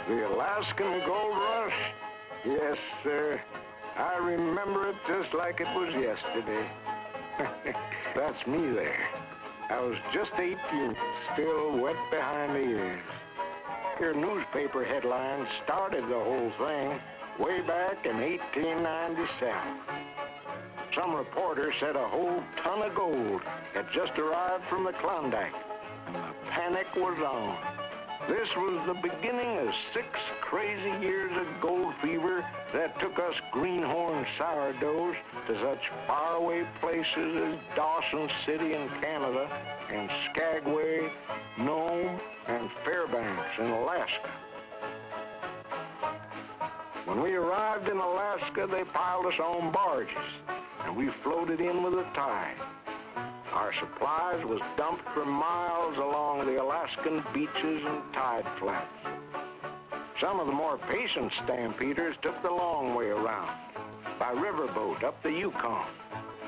The Alaskan Gold Rush? Yes, sir. I remember it just like it was yesterday. That's me there. I was just 18, still wet behind the ears. Your newspaper headlines started the whole thing way back in 1897. Some reporter said a whole ton of gold had just arrived from the Klondike, and the panic was on. This was the beginning of 6 crazy years of gold fever that took us greenhorn sourdoughs to such faraway places as Dawson City in Canada and Skagway, Nome, and Fairbanks in Alaska. When we arrived in Alaska, they piled us on barges, and we floated in with the tide. Our supplies was dumped for miles along the Alaskan beaches and tide flats. Some of the more patient stampeders took the long way around, by riverboat up the Yukon.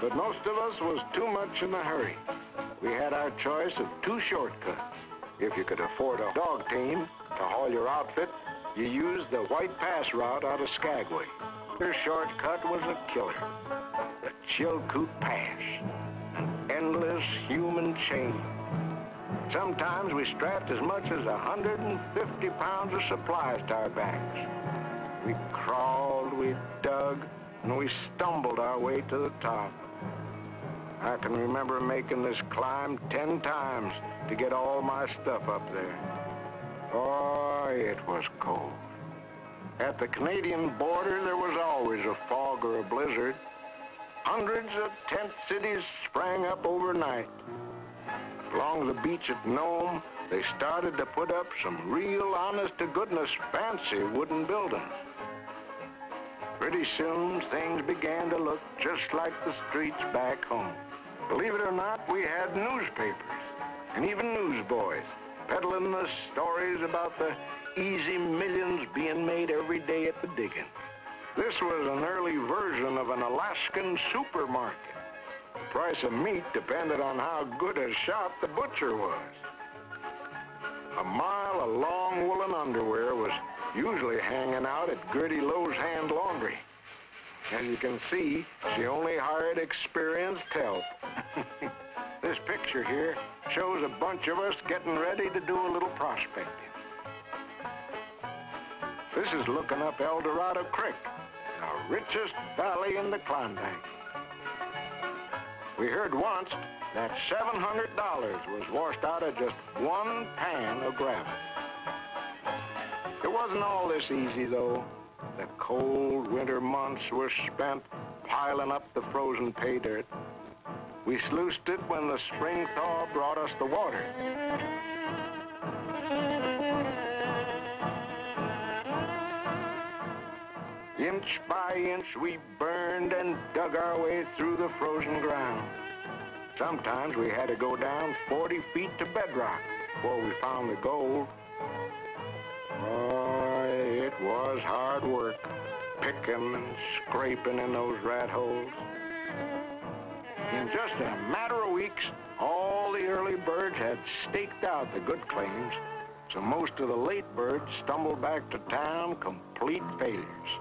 But most of us was too much in a hurry. We had our choice of 2 shortcuts. If you could afford a dog team to haul your outfit, you used the White Pass route out of Skagway. Their shortcut was a killer. The Chilkoot Pass. An endless human chain. Sometimes we strapped as much as 150 pounds of supplies to our backs. We crawled, we dug, and we stumbled our way to the top. I can remember making this climb 10 times to get all my stuff up there. Oh, it was cold. At the Canadian border, there was always a fog or a blizzard. Hundreds of tent cities sprang up overnight. Along the beach at Nome, they started to put up some real honest-to-goodness fancy wooden buildings. Pretty soon, things began to look just like the streets back home. Believe it or not, we had newspapers and even newsboys peddling the stories about the easy millions being made every day at the diggings. This was an early version of an Alaskan supermarket. The price of meat depended on how good a shot the butcher was. A mile of long woolen underwear was usually hanging out at Gertie Lowe's hand laundry. As you can see, she only hired experienced help. This picture here shows a bunch of us getting ready to do a little prospecting. This is looking up El Dorado Creek, the richest valley in the Klondike. We heard once that $700 was washed out of just 1 pan of gravel. It wasn't all this easy, though. The cold winter months were spent piling up the frozen pay dirt. We sluiced it when the spring thaw brought us the water. Inch by inch, we burned and dug our way through the frozen ground. Sometimes we had to go down 40 feet to bedrock before we found the gold. Oh, it was hard work, picking and scraping in those rat holes. In just a matter of weeks, all the early birds had staked out the good claims, so most of the late birds stumbled back to town complete failures.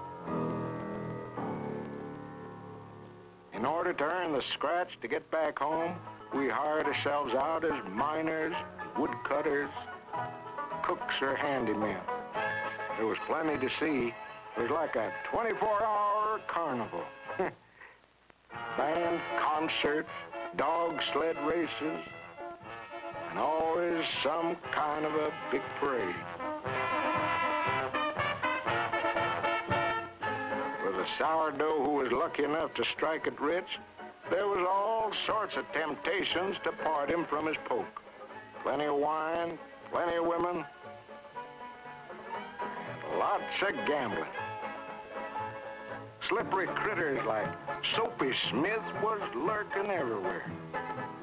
In order to earn the scratch to get back home, we hired ourselves out as miners, woodcutters, cooks, or handymen. There was plenty to see. It was like a 24-hour carnival. Band concerts, dog sled races, and always some kind of a big parade. For the sourdough who was lucky enough to strike it rich, there was all sorts of temptations to part him from his poke. Plenty of wine, plenty of women, and lots of gambling. Slippery critters like Soapy Smith was lurking everywhere.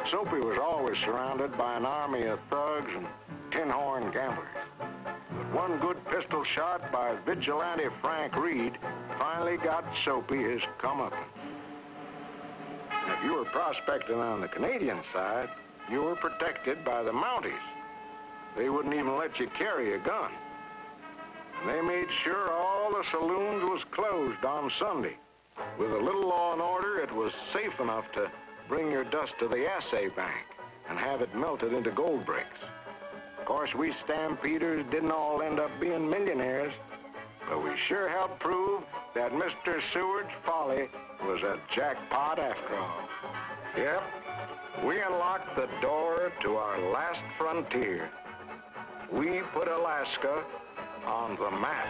Soapy was always surrounded by an army of thugs and tin-horn gamblers. But one good pistol shot by vigilante Frank Reed finally got Soapy his comeuppance. And if you were prospecting on the Canadian side, you were protected by the Mounties. They wouldn't even let you carry a gun. And they made sure all the saloons was closed on Sunday. With a little law and order, it was safe enough to bring your dust to the assay bank and have it melted into gold bricks. Of course, we stampeders didn't all end up being millionaires, but we sure helped prove that Mr. Seward's folly was a jackpot after all. Yep, we unlocked the door to our last frontier. We put Alaska on the map.